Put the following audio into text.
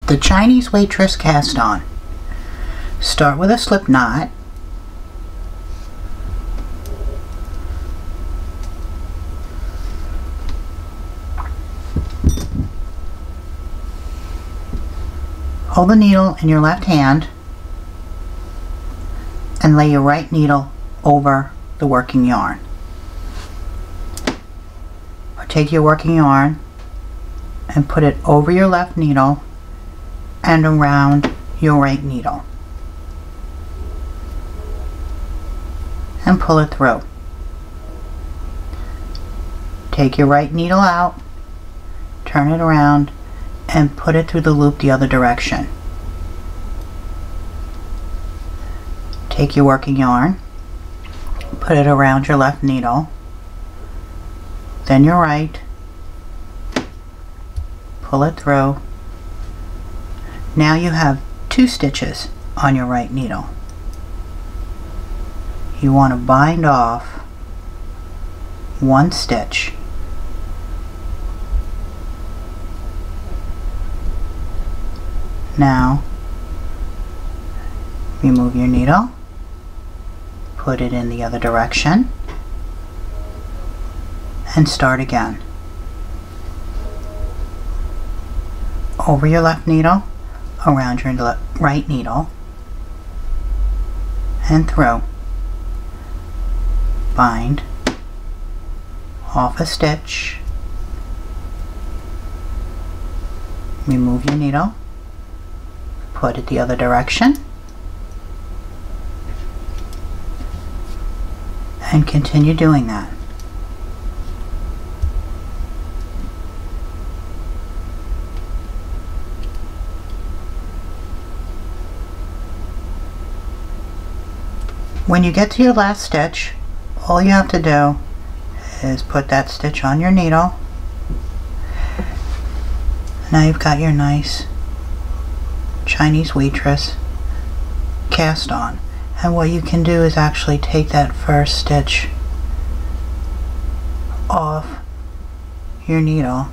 The Chinese Waitress cast on. Start with a slip knot. Hold the needle in your left hand and lay your right needle over the working yarn. Or take your working yarn and put it over your left needle and around your right needle and pull it through. Take your right needle out, turn it around and put it through the loop the other direction. Take your working yarn, put it around your left needle, then your right, pull it through. Now you have 2 stitches on your right needle. You want to bind off 1 stitch. Now remove your needle, put it in the other direction, and start again. Over your left needle, around your right needle, and through. Bind off a stitch, remove your needle, put it the other direction, and continue doing that. When you get to your last stitch, all you have to do is put that stitch on your needle. Now you've got your nice Chinese Waitress cast on. And what you can do is actually take that first stitch off your needle